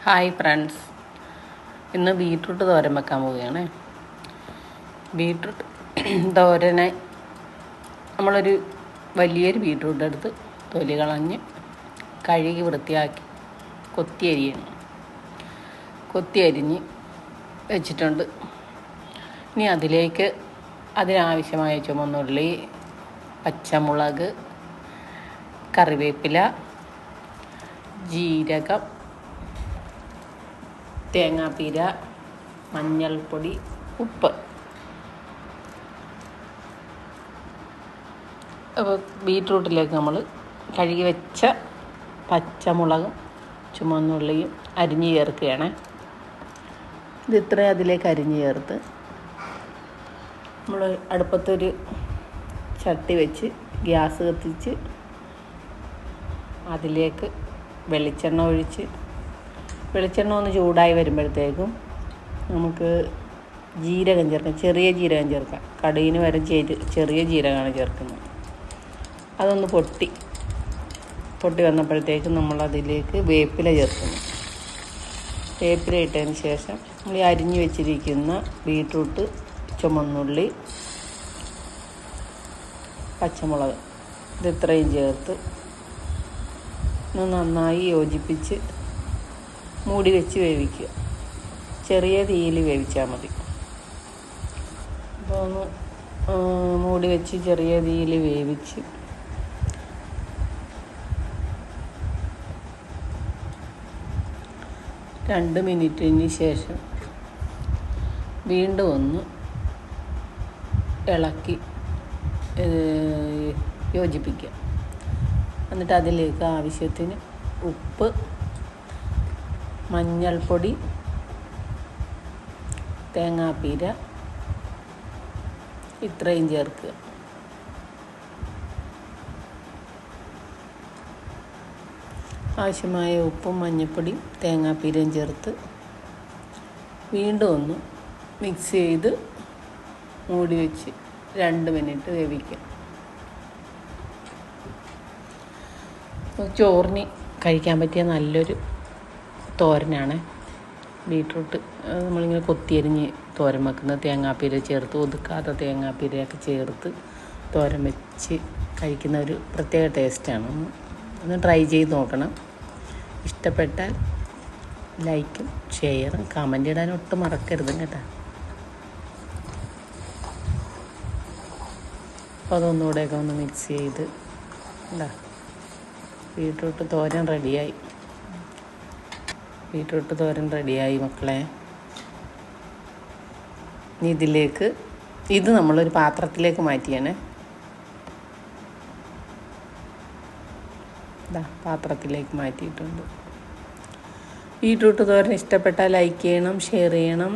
Hi friends, ഇന്ന് beetroot തോരൻ വെക്കാൻ പോവുകയാണ്. ബീട്രൂട്ട് തോരനെ നമ്മളൊരു വലിയൊരു ബീട്രൂട്ട് എടുത്ത് തൊലി കളഞ്ഞ് കഴുകി വൃത്തിയാക്കി കൊത്തി അരിഞ്ഞ് വെച്ചിട്ടുണ്ട്. ഇനി അതിനാവശ്യമായ ചുവന്നുള്ളി, പച്ചമുളക്, കറിവേപ്പില, ജീരകം, തേങ്ങാപ്പീര, മഞ്ഞൾപ്പൊടി, ഉപ്പ്. അപ്പോൾ ബീട്രൂട്ടിലേക്ക് നമ്മൾ കഴുകി വെച്ച പച്ചമുളകും ചുവന്നുള്ളിയും അരിഞ്ഞ് ചേർക്കുകയാണ്. ഇത് ഇത്രയും അതിലേക്ക് അരിഞ്ഞ് ചേർത്ത് നമ്മൾ അടുപ്പത്തൊരു ചട്ടി വെച്ച് ഗ്യാസ് കത്തിച്ച് അതിലേക്ക് വെളിച്ചെണ്ണ ഒഴിച്ച് വെളിച്ചെണ്ണ ഒന്ന് ചൂടായി വരുമ്പോഴത്തേക്കും നമുക്ക് ജീരകം ചേർക്കാം. ചെറിയ ജീരകം ചേർക്കാം. കടുകിന് വരെ ചെറിയ ജീരകമാണ് ചേർക്കുന്നത്. അതൊന്ന് പൊട്ടി വന്നപ്പോഴത്തേക്കും നമ്മളതിലേക്ക് വേപ്പില ചേർക്കുന്നു. വേപ്പില ഇട്ടതിന് ശേഷം നമ്മൾ അരിഞ്ഞു വെച്ചിരിക്കുന്ന ബീട്രൂട്ട്, ചുവന്നുള്ളി, പച്ചമുളക് ഇത്രയും ചേർത്ത് നന്നായി യോജിപ്പിച്ച് മൂടി വെച്ച് വേവിക്കുക. ചെറിയ തീയിൽ വേവിച്ചാൽ മതി. അപ്പോൾ ഒന്ന് മൂടി വെച്ച് ചെറിയ തീയിൽ വേവിച്ച് രണ്ട് മിനിറ്റിന് ശേഷം വീണ്ടും ഒന്ന് ഇളക്കി യോജിപ്പിക്കുക. എന്നിട്ട് അതിലേക്ക് ആവശ്യത്തിന് ഉപ്പ്, മഞ്ഞൾപ്പൊടി, തേങ്ങാപ്പീര ഇത്രയും ചേർക്കുക. ആവശ്യമായ ഉപ്പും മഞ്ഞൾപ്പൊടിയും തേങ്ങാപ്പീരയും ചേർത്ത് വീണ്ടും ഒന്ന് മിക്സ് ചെയ്ത് മൂടി വെച്ച് 2 മിനിറ്റ് വേവിക്കുക. ചോറിന് കഴിക്കാൻ പറ്റിയ നല്ലൊരു തോരനാണ് ബീട്രൂട്ട്. നമ്മളിങ്ങനെ കൊത്തിയരിഞ്ഞ് തോരൻ വെക്കുന്നത്, തേങ്ങാപ്പീര ചേർത്ത് ഒതുക്കാത്ത തേങ്ങാപ്പീരയൊക്കെ ചേർത്ത് തോരൻ വെച്ച് കഴിക്കുന്ന ഒരു പ്രത്യേക ടേസ്റ്റാണ്. ഒന്ന് ട്രൈ ചെയ്ത് നോക്കണം. ഇഷ്ടപ്പെട്ടാൽ ലൈക്കും ഷെയറും കമൻ്റ് ഇടാൻ ഒട്ടും മറക്കരുത് കേട്ടോ. അപ്പോൾ അതൊന്നുകൂടെയൊക്കെ ഒന്ന് മിക്സ് ചെയ്ത് ബീട്രൂട്ട് തോരൻ റെഡിയായി മക്കളെ. ഇത് നമ്മളൊരു പാത്രത്തിലേക്ക് മാറ്റിയാണ്. പാത്രത്തിലേക്ക് മാറ്റിയിട്ടുണ്ട്. ബീട്രൂട്ട് തോരൻ ഇഷ്ടപ്പെട്ടാൽ ലൈക്ക് ചെയ്യണം, ഷെയർ ചെയ്യണം.